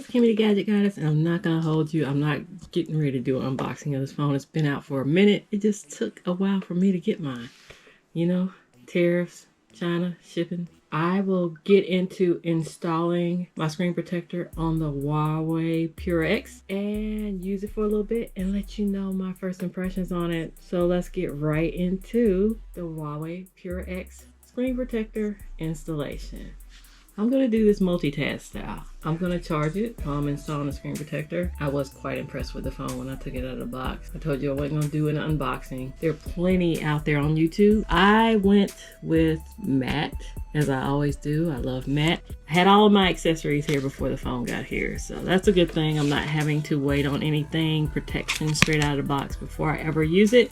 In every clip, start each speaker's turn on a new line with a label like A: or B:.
A: it's Kimmy the Gadget Goddess, and I'm not gonna hold you. I'm not getting ready to do an unboxing of this phone. It's been out for a minute. It just took a while for me to get mine. You know, tariffs, China, shipping. I will get into installing my screen protector on the Huawei Pura X and use it for a little bit and let you know my first impressions on it. So let's get right into the Huawei Pura X screen protector installation. I'm going to do this multitask style. I'm going to charge it while I'm installing the screen protector. I was quite impressed with the phone when I took it out of the box. I told you I wasn't going to do an unboxing. There are plenty out there on YouTube. I went with matte, as I always do. I love matte. I had all of my accessories here before the phone got here, so that's a good thing. I'm not having to wait on anything, protection straight out of the box before I ever use it.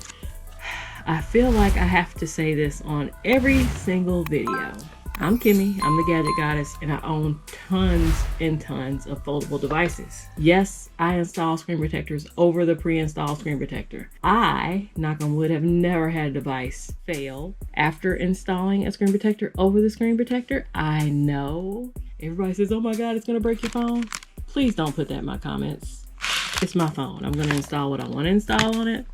A: I feel like I have to say this on every single video. I'm Kimmy, I'm the Gadget Goddess, and I own tons and tons of foldable devices. Yes, I install screen protectors over the pre-installed screen protector. I, knock on wood, have never had a device fail after installing a screen protector over the screen protector. I know. Everybody says, oh my God, it's gonna break your phone. Please don't put that in my comments. It's my phone. I'm gonna install what I wanna install on it.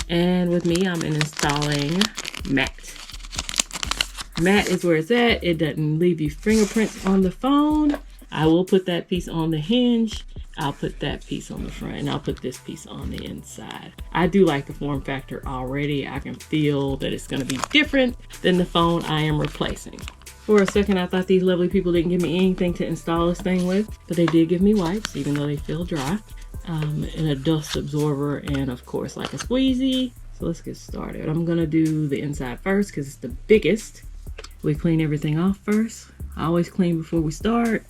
A: And with me, I'm installing matte. Matte is where it's at. It doesn't leave you fingerprints on the phone. I will put that piece on the hinge. I'll put that piece on the front, and I'll put this piece on the inside. I do like the form factor already. I can feel that it's going to be different than the phone I am replacing. For a second, I thought these lovely people didn't give me anything to install this thing with, but they did give me wipes, even though they feel dry, and a dust absorber, and of course, like a squeegee. So let's get started. I'm going to do the inside first because it's the biggest. We clean everything off first. I always clean before we start.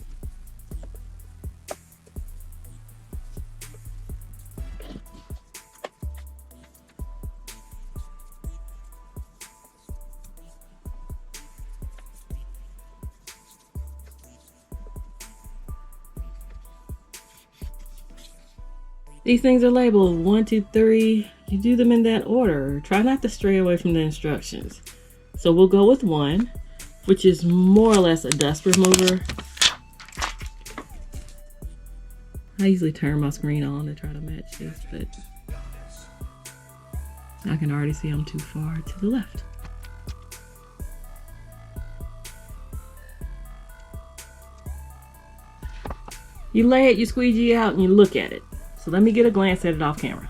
A: These things are labeled 1, 2, 3. You do them in that order. Try not to stray away from the instructions. So we'll go with 1, which is more or less a dust remover. I usually turn my screen on to try to match this, but I can already see I'm too far to the left. You lay it, you squeegee out, and you look at it. So let me get a glance at it off camera.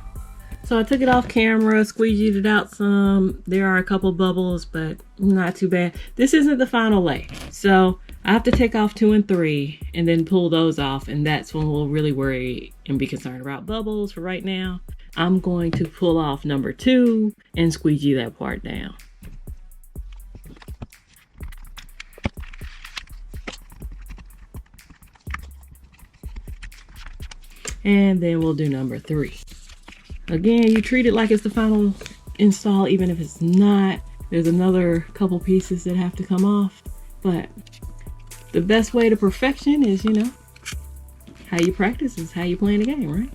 A: So I took it off camera, squeegeed it out some. There are a couple bubbles, but not too bad. This isn't the final lay. So I have to take off 2 and 3 and then pull those off. And that's when we'll really worry and be concerned about bubbles. For right now, I'm going to pull off number 2 and squeegee that part down. And then we'll do number 3. Again, you treat it like it's the final install, even if it's not. There's another couple pieces that have to come off. But the best way to perfection is, you know, how you practice is how you play the game, right?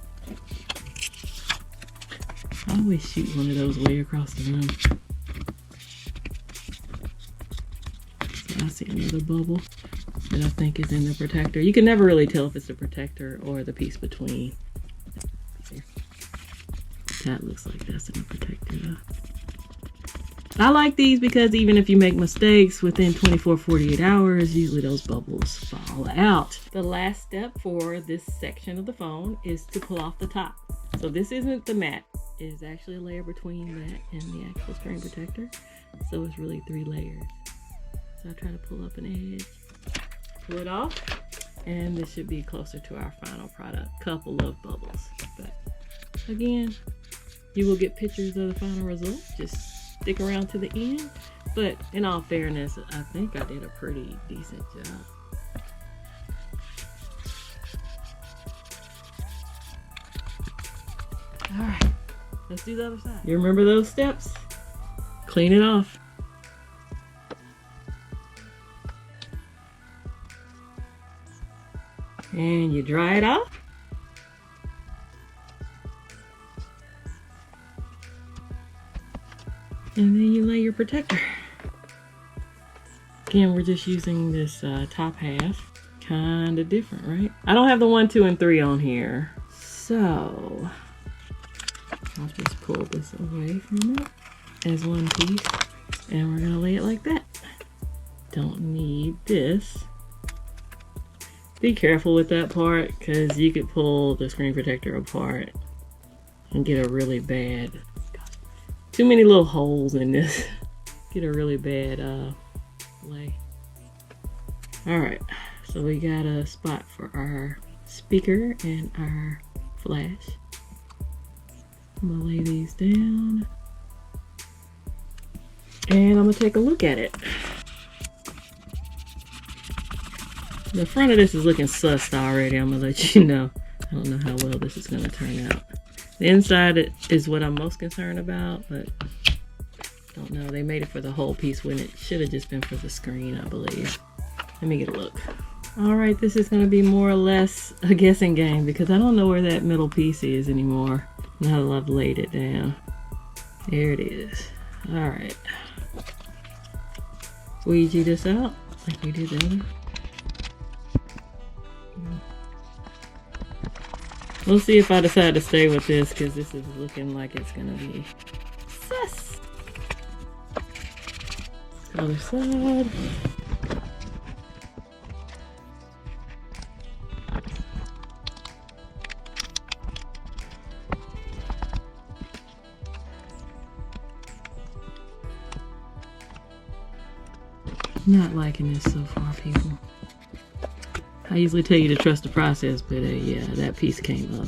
A: I always shoot one of those way across the room. So I see another bubble that I think is in the protector. You can never really tell if it's the protector or the piece between. That looks like that's in the protector. I like these because even if you make mistakes within 24-48 hours, usually those bubbles fall out. The last step for this section of the phone is to pull off the top. So this isn't the matte. It is actually a layer between that and the actual screen protector. So it's really 3 layers. So I try to pull up an edge, pull it off, and this should be closer to our final product. Couple of bubbles, but again, you will get pictures of the final result. Just stick around to the end. But in all fairness, I think I did a pretty decent job. All right, let's do the other side. You remember those steps? Clean it off. And you dry it off. And then you lay your protector. Again, we're just using this top half. kind of different, right? I don't have the 1, 2, and 3 on here. So I'll just pull this away from it as one piece. And we're gonna lay it like that. Don't need this. Be careful with that part because you could pull the screen protector apart and get a really bad, too many little holes in this. Get a really bad lay. Alright, so we got a spot for our speaker and our flash. I'm gonna lay these down and I'm gonna take a look at it. The front of this is looking sussed already, I'm gonna let you know. I don't know how well this is gonna turn out. The inside is what I'm most concerned about, but don't know. They made it for the whole piece when it should have just been for the screen, I believe. Let me get a look. Alright, this is gonna be more or less a guessing game because I don't know where that middle piece is anymore. Now that I've laid it down. There it is. Alright. Squeegee this out like we did the other. We'll see if I decide to stay with this because this is looking like it's gonna be sus. Other side. Not liking this so far, people. I usually tell you to trust the process, but yeah, that piece came up.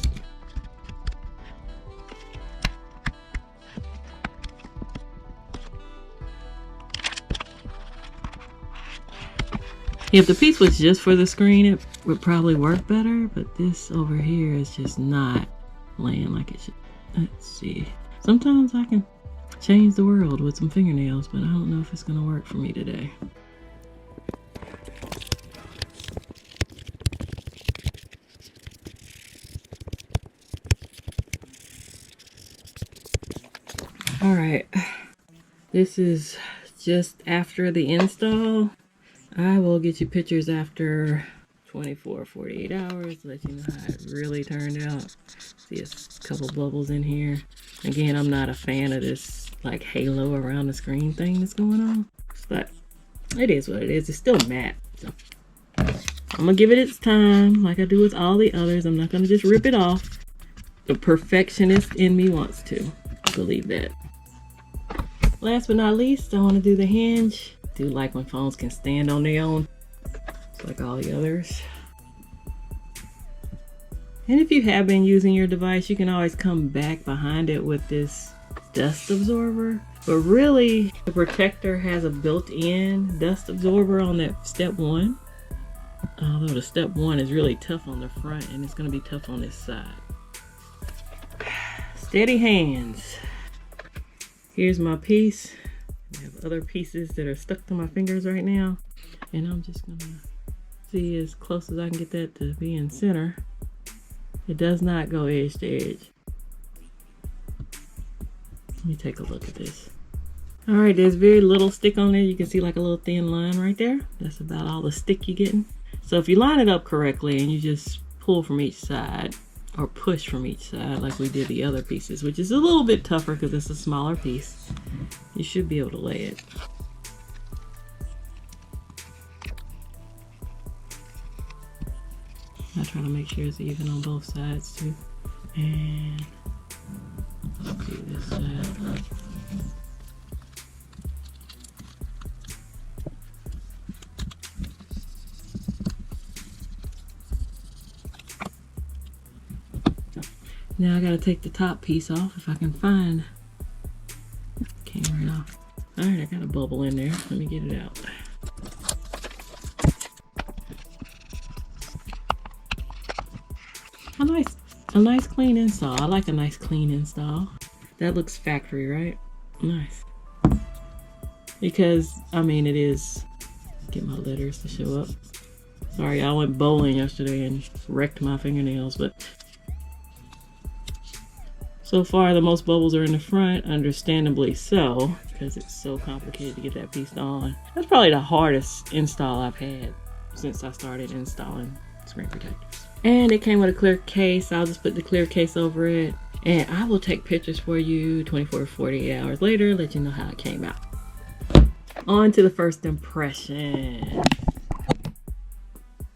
A: If the piece was just for the screen, it would probably work better, but this over here is just not laying like it should. Let's see. Sometimes I can change the world with some fingernails, but I don't know if it's gonna work for me today. Alright, this is just after the install. I will get you pictures after 24 or 48 hours, let you know how it really turned out. See a couple bubbles in here. Again, I'm not a fan of this like halo around the screen thing that's going on, but it is what it is. It's still matte, so I'm gonna give it its time like I do with all the others. I'm not gonna just rip it off. The perfectionist in me wants to believe that. Last but not least, I want to do the hinge. I do like when phones can stand on their own, just like all the others. And if you have been using your device, you can always come back behind it with this dust absorber. But really, the protector has a built-in dust absorber on that step 1. Although the step 1 is really tough on the front and it's going to be tough on this side. Steady hands. Here's my piece. I have other pieces that are stuck to my fingers right now. And I'm just gonna see as close as I can get that to be in center. It does not go edge to edge. Let me take a look at this. Alright, there's very little stick on there. You can see like a little thin line right there. That's about all the stick you're getting. So if you line it up correctly and you just pull from each side, or push from each side like we did the other pieces, which is a little bit tougher because it's a smaller piece, you should be able to lay it. I try to make sure it's even on both sides too. And let's do this side. Now I gotta take the top piece off if I can find. Came right off. Alright, I got a bubble in there. Let me get it out. A nice clean install. I like a nice clean install. That looks factory, right? Nice. Because, I mean, it is. Get my letters to show up. Sorry, I went bowling yesterday and wrecked my fingernails, but so far, the most bubbles are in the front, understandably so, because it's so complicated to get that piece on. That's probably the hardest install I've had since I started installing screen protectors. And it came with a clear case. I'll just put the clear case over it, and I will take pictures for you 24 to 48 hours later, let you know how it came out. On to the first impression.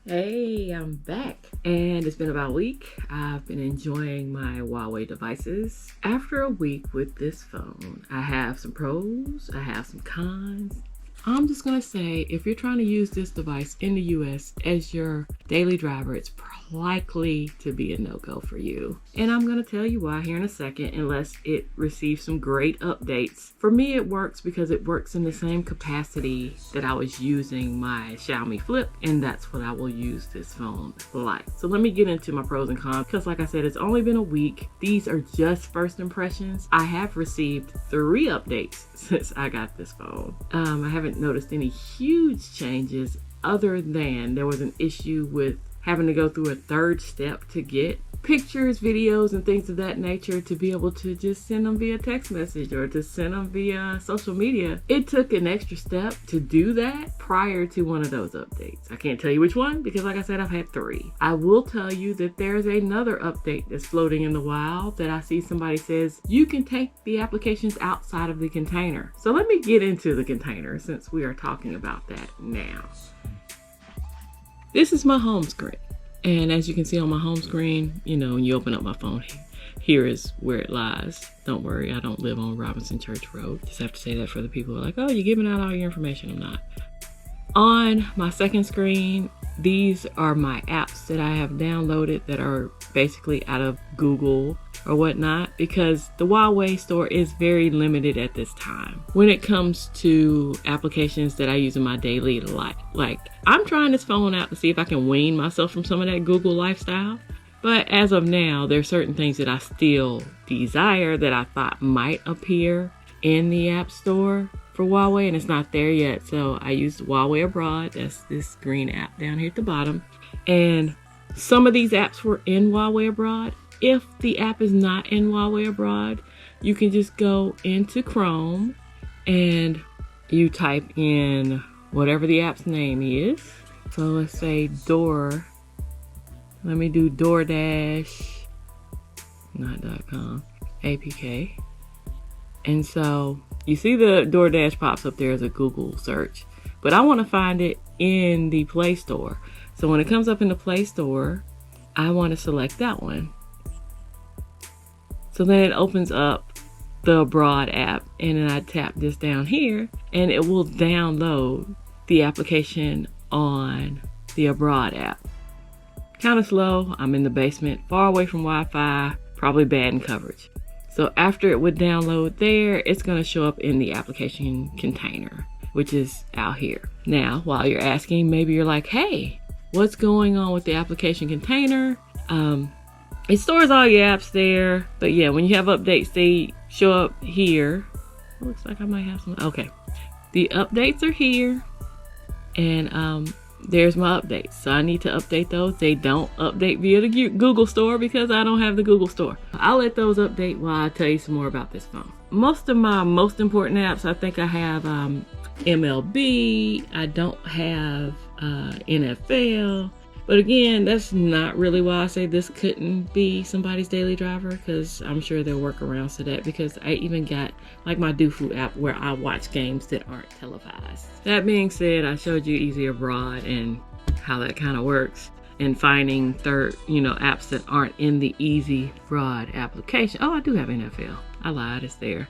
A: Hey, I'm back, and it's been about a week. I've been enjoying my Huawei devices. After a week with this phone, I have some pros, I have some cons. I'm just gonna say, if you're trying to use this device in the US as your daily driver, it's likely to be a no-go for you. And I'm gonna tell you why here in a second, unless it receives some great updates. For me, it works because it works in the same capacity that I was using my Xiaomi Flip, and that's what I will use this phone like. So let me get into my pros and cons, because like I said, it's only been a week. These are just first impressions. I have received 3 updates since I got this phone. I haven't noticed any huge changes other than there was an issue with having to go through a 3rd step to get pictures, videos, and things of that nature to be able to just send them via text message or to send them via social media. It took an extra step to do that prior to one of those updates. I can't tell you which one because like I said, I've had 3. I will tell you that there's another update that's floating in the wild that I see somebody says you can take the applications outside of the container. So let me get into the container since we are talking about that now. This is my home screen. And as you can see on my home screen, you know, when you open up my phone, here is where it lies. Don't worry, I don't live on Robinson Church Road. Just have to say that for the people who are like, oh, you're giving out all your information. I'm not. On my second screen, these are my apps that I have downloaded that are basically out of Google or whatnot, because the Huawei store is very limited at this time when it comes to applications that I use in my daily life. Like, I'm trying this phone out to see if I can wean myself from some of that Google lifestyle. But as of now, there are certain things that I still desire that I thought might appear in the App Store for Huawei, and it's not there yet. So I used Huawei Abroad. That's this green app down here at the bottom. And some of these apps were in Huawei Abroad. If the app is not in Huawei Abroad, you can just go into Chrome and you type in whatever the app's name is. So let's say let me do DoorDash, not .com, APK. And so you see the DoorDash pops up there as a Google search, but I want to find it in the Play Store. So when it comes up in the Play Store, I want to select that one. So then it opens up the Abroad app, and then I tap this down here and it will download the application on the Abroad app. Kind of slow. I'm in the basement, far away from Wi-Fi, probably bad in coverage. So after it would download there, it's going to show up in the application container, which is out here. Now, while you're asking, maybe you're like, hey, what's going on with the application container? It stores all your apps there, but yeah, when you have updates, they show up here. Looks like I might have some. Okay, the updates are here, and there's my updates. So I need to update those. They don't update via the Google Store because I don't have the Google Store. I'll let those update while I tell you some more about this phone. Most of my most important apps, I think I have MLB. I don't have NFL. But again, that's not really why I say this couldn't be somebody's daily driver, because I'm sure there are workarounds to that, because I even got like my DoFu app where I watch games that aren't televised. That being said, I showed you Easy Abroad and how that kind of works, and finding apps that aren't in the Easy Abroad application. Oh, I do have NFL. I lied, it's there.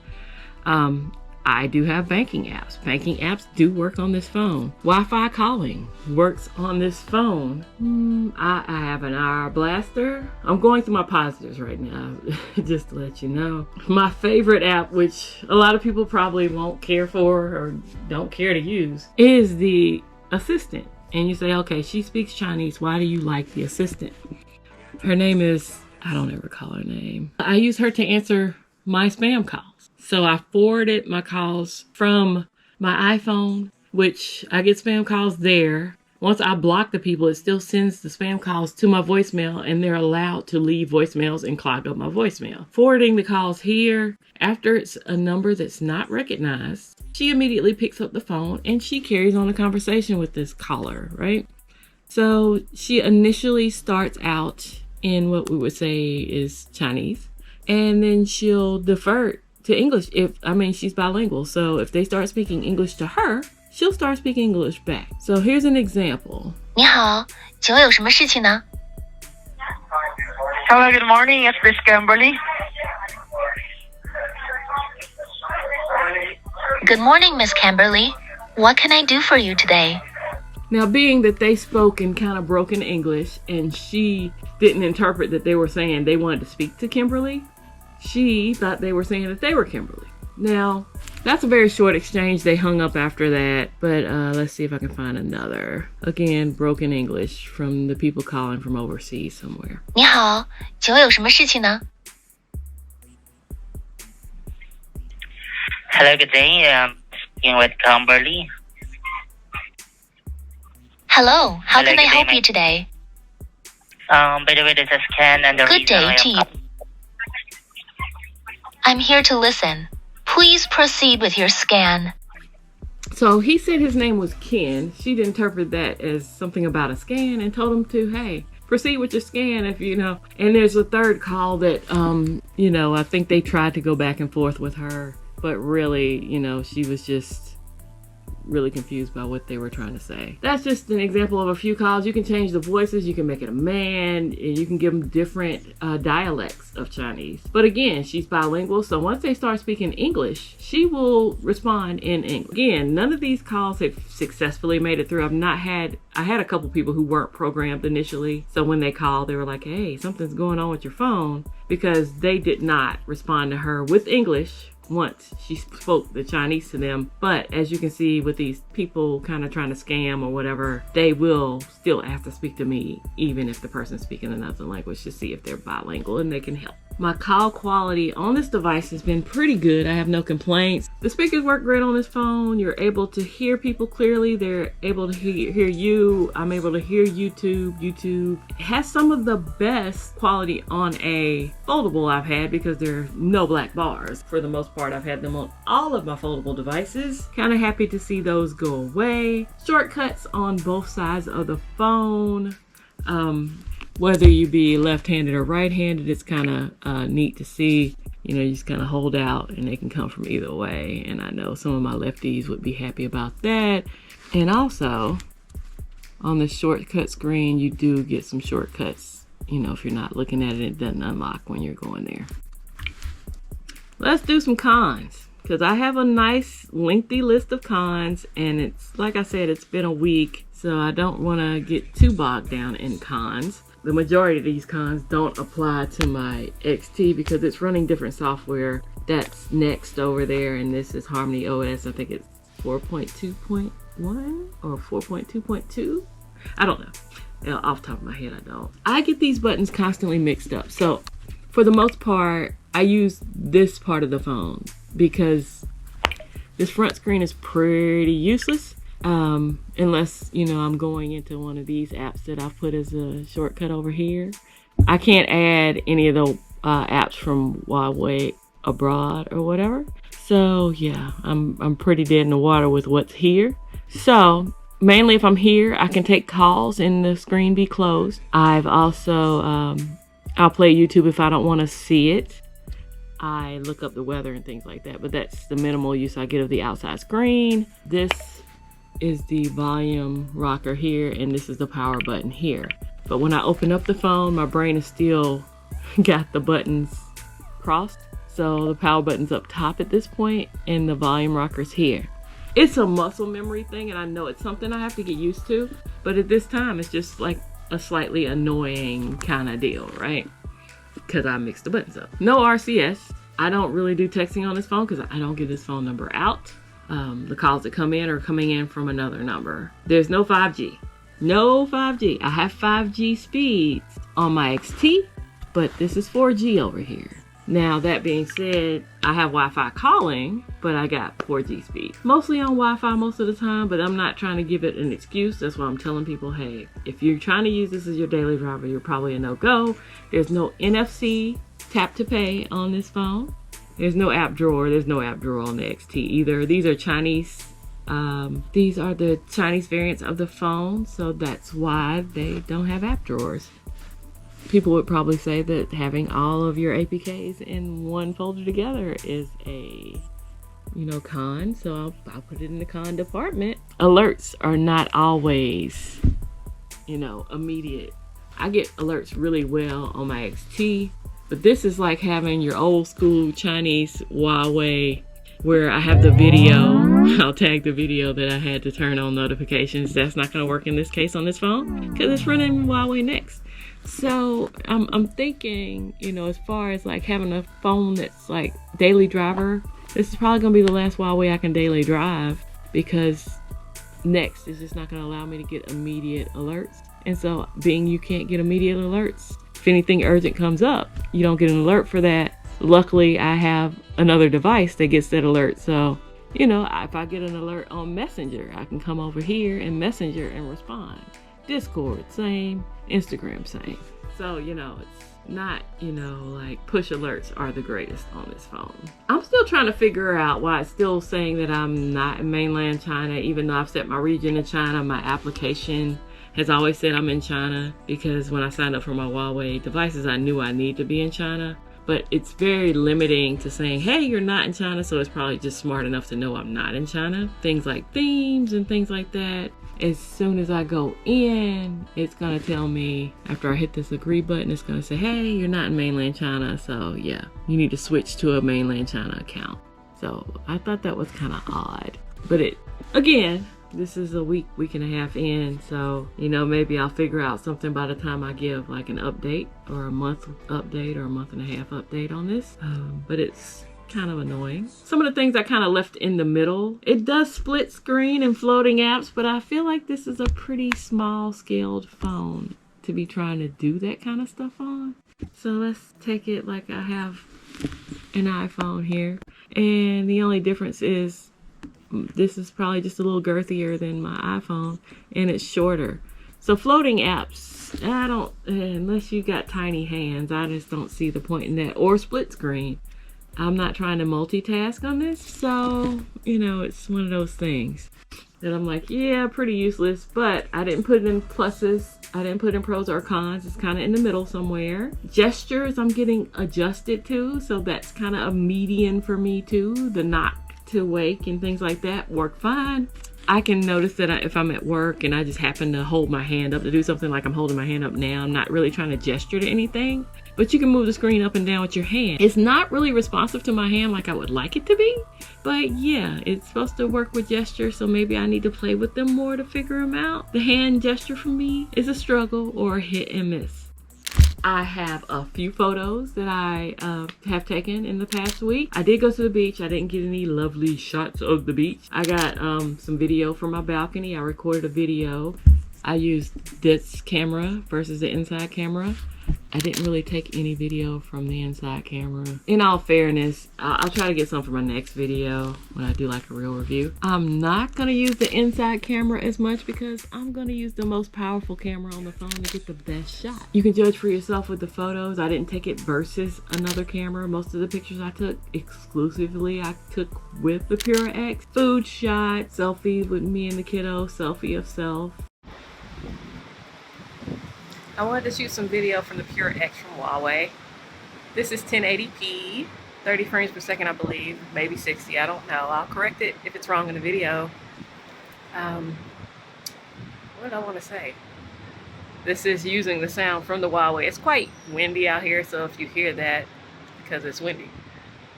A: I do have banking apps. Banking apps do work on this phone. Wi-Fi calling works on this phone. I have an IR blaster. I'm going through my positives right now, just to let you know. My favorite app, which a lot of people probably won't care for or don't care to use, is the assistant. And you say, okay, she speaks Chinese. Why do you like the assistant? Her name is, I don't ever call her name. I use her to answer my spam calls. So I forwarded my calls from my iPhone, which I get spam calls there. Once I block the people, it still sends the spam calls to my voicemail, and they're allowed to leave voicemails and clog up my voicemail. Forwarding the calls here, after it's a number that's not recognized, she immediately picks up the phone and she carries on a conversation with this caller, right? So she initially starts out in what we would say is Chinese, and then she'll divert to English she's bilingual. So if they start speaking English to her, she'll start speaking English back. So here's an example.
B: 你好，请问有什么事情呢？
C: Hello, good morning. It's Miss Kimberly.
B: Good morning, Miss Kimberly. What can I do for you today?
A: Now, being that they spoke in kind of broken English and she didn't interpret that they were saying they wanted to speak to Kimberly, she thought they were saying that they were Kimberly. Now, that's a very short exchange. They hung up after that, but let's see if I can find another. Again, broken English from the people calling from overseas somewhere.
B: 你好，请问有什么事情呢？
C: Hello, good day. Speaking with Kimberly.
B: Hello, how
C: Hello,
B: can I
C: good
B: help
C: day,
B: you today?
C: By the way, this is Ken, and the
B: Good
C: reason
B: day
C: I
B: to
C: am
B: you. I'm here to listen. Please proceed with your scan.
A: So he said his name was Ken. She'd interpret that as something about a scan and told him to, hey, proceed with your scan if you know. And there's a third call that, I think they tried to go back and forth with her, but really, she was just really confused by what they were trying to say. That's just an example of a few calls. You can change the voices, you can make it a man, and you can give them different dialects of Chinese. But again, she's bilingual, so once they start speaking English, she will respond in English. Again, none of these calls have successfully made it through. I had a couple people who weren't programmed initially, so when they called, they were like, hey, something's going on with your phone, because they did not respond to her with English once she spoke the Chinese to them. But as you can see with these people kind of trying to scam or whatever, they will still have to speak to me even if the person's speaking another language to see if they're bilingual and they can help. My call quality on this device has been pretty good. I have no complaints. The speakers work great on this phone. You're able to hear people clearly. They're able to hear you. I'm able to hear YouTube. YouTube has some of the best quality on a foldable I've had because there are no black bars. For the most part, I've had them on all of my foldable devices. Kind of happy to see those go away. Shortcuts on both sides of the phone. Whether you be left-handed or right-handed, it's kind of neat to see. You just kind of hold out and they can come from either way. And I know some of my lefties would be happy about that. And also, on the shortcut screen, you do get some shortcuts. If you're not looking at it, it doesn't unlock when you're going there. Let's do some cons, because I have a nice lengthy list of cons, and it's, like I said, it's been a week, so I don't want to get too bogged down in cons. The majority of these cons don't apply to my XT because it's running different software. That's Next over there, and this is Harmony OS. I think it's 4.2.1 or 4.2.2. I don't know. Off the top of my head, I don't. I get these buttons constantly mixed up. So for the most part, I use this part of the phone because this front screen is pretty useless. Unless, I'm going into one of these apps that I've put as a shortcut over here. I can't add any of the apps from Huawei abroad or whatever. So yeah, I'm pretty dead in the water with what's here. So mainly if I'm here, I can take calls and the screen be closed. I've also, I'll play YouTube if I don't want to see it. I look up the weather and things like that, but that's the minimal use I get of the outside screen. This is the volume rocker here, and this is the power button here. But when I open up the phone, my brain is still got the buttons crossed. So the power button's up top at this point, and the volume rocker's here. It's a muscle memory thing, and I know it's something I have to get used to, but at this time, it's just like a slightly annoying kind of deal, right? Because I mixed the buttons up. No RCS. I don't really do texting on this phone because I don't give this phone number out. The calls that come in are coming in from another number. There's no 5G. No 5G. I have 5G speeds on my XT, but this is 4G over here. Now, that being said, I have Wi-Fi calling, but I got 4G speed. Mostly on Wi-Fi most of the time, but I'm not trying to give it an excuse. That's why I'm telling people, hey, if you're trying to use this as your daily driver, you're probably a no-go. There's no NFC tap to pay on this phone. There's no app drawer. There's no app drawer on the XT either. These are Chinese These are the Chinese variants of the phone, so that's why they don't have app drawers. People would probably say that having all of your APKs in one folder together is a, you know, con, so I'll put it in the con department. Alerts are not always, you know, immediate. I get alerts really well on my XT, but this is like having your old school Chinese Huawei where I have the video. I'll tag the video that I had to turn on notifications. That's not going to work in this case on this phone because it's running Huawei Next. So I'm thinking, you know, as far as like having a phone that's like daily driver, this is probably going to be the last Huawei I can daily drive because Next is just not going to allow me to get immediate alerts. And so being you can't get immediate alerts, if anything urgent comes up, you don't get an alert for that. Luckily, I have another device that gets that alert. So, you know, if I get an alert on Messenger, I can come over here in Messenger and respond. Discord, same. Instagram, same. So, you know, it's not, you know, like push alerts are the greatest on this phone. I'm still trying to figure out why it's still saying that I'm not in mainland China, even though I've set my region in China. My application has always said I'm in China because when I signed up for my Huawei devices, I knew I need to be in China. But it's very limiting to saying, hey, you're not in China, so it's probably just smart enough to know I'm not in China. Things like themes and things like that. As soon as I go in, it's gonna tell me, after I hit this agree button, it's gonna say, hey, you're not in mainland China, so yeah, you need to switch to a mainland China account. So I thought that was kind of odd. But again, this is a week and a half in, so, you know, maybe I'll figure out something by the time I give like an update or a month update or a month and a half update on this. But it's kind of annoying. Some of the things I kind of left in the middle. It does split screen and floating apps, but I feel like this is a pretty small scaled phone to be trying to do that kind of stuff on. So let's take it like I have an iPhone here. And the only difference is this is probably just a little girthier than my iPhone and it's shorter. So floating apps, I don't, unless you got tiny hands, I just don't see the point in that. Or split screen. I'm not trying to multitask on this, so, you know, it's one of those things that I'm like, yeah, pretty useless, but I didn't put it in pluses. I didn't put in pros or cons. It's kind of in the middle somewhere. Gestures I'm getting adjusted to, so that's kind of a median for me too. The knock to wake and things like that work fine. I can notice that if I'm at work and I just happen to hold my hand up to do something like I'm holding my hand up now, I'm not really trying to gesture to anything, but you can move the screen up and down with your hand. It's not really responsive to my hand like I would like it to be, but yeah, it's supposed to work with gestures, so maybe I need to play with them more to figure them out. The hand gesture for me is a struggle or a hit and miss. I have a few photos that I have taken in the past week. I did go to the beach. I didn't get any lovely shots of the beach. I got some video from my balcony. I recorded a video. I used this camera versus the inside camera. I didn't really take any video from the inside camera. In all fairness, I'll try to get some for my next video when I do like a real review. I'm not gonna use the inside camera as much because I'm gonna use the most powerful camera on the phone to get the best shot. You can judge for yourself with the photos. I didn't take it versus another camera. Most of the pictures I took exclusively I took with the Pura X. Food shot, selfies with me and the kiddo, selfie of self. I wanted to shoot some video from the Pura X from Huawei. This is 1080p, 30 frames per second, I believe, maybe 60, I don't know. I'll correct it if it's wrong in the video. What did I want to say? This is using the sound from the Huawei. It's quite windy out here, so if you hear that, because it's windy.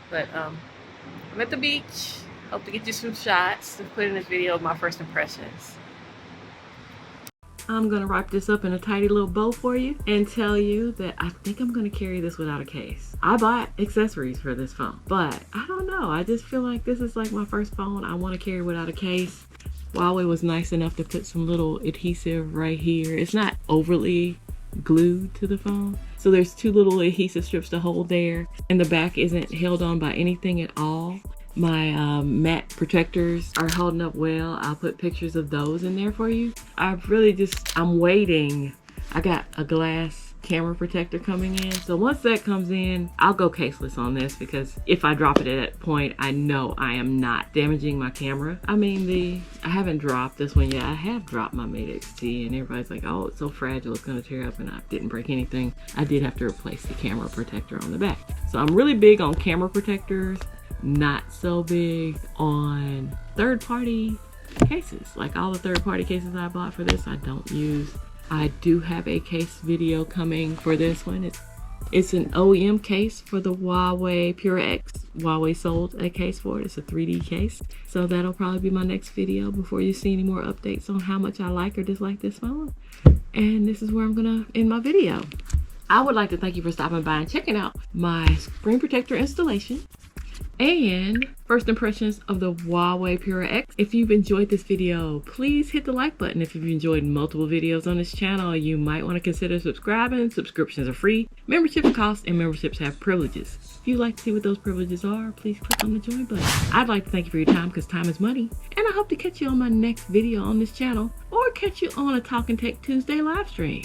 A: But I'm at the beach. Hope to get you some shots to put in this video of my first impressions. I'm gonna wrap this up in a tidy little bow for you and tell you that I think I'm gonna carry this without a case. I bought accessories for this phone, but I don't know. I just feel like this is like my first phone I want to carry without a case. Huawei was nice enough to put some little adhesive right here. It's not overly glued to the phone. So there's two little adhesive strips to hold there, and the back isn't held on by anything at all. My matte protectors are holding up well. I'll put pictures of those in there for you. I'm waiting. I got a glass camera protector coming in. So once that comes in, I'll go caseless on this, because if I drop it at that point, I know I am not damaging my camera. I mean, I haven't dropped this one yet. I have dropped my Mate XT and everybody's like, oh, it's so fragile, it's gonna tear up, and I didn't break anything. I did have to replace the camera protector on the back. So I'm really big on camera protectors, not so big on third-party cases. Like all the third-party cases I bought for this, I don't use. I do have a case video coming for this one. It's an OEM case for the Huawei Pura X. Huawei sold a case for it. It's a 3D case. So that'll probably be my next video before you see any more updates on how much I like or dislike this phone. And this is where I'm gonna end my video. I would like to thank you for stopping by and checking out my screen protector installation and first impressions of the Huawei Pura X. If you've enjoyed this video, please hit the like button. If you've enjoyed multiple videos on this channel, you might want to consider subscribing. Subscriptions are free, membership costs, and memberships have privileges. If you'd like to see what those privileges are, please click on the join button. I'd like to thank you for your time, because time is money, and I hope to catch you on my next video on this channel, or catch you on a Talking Tech Tuesday live stream.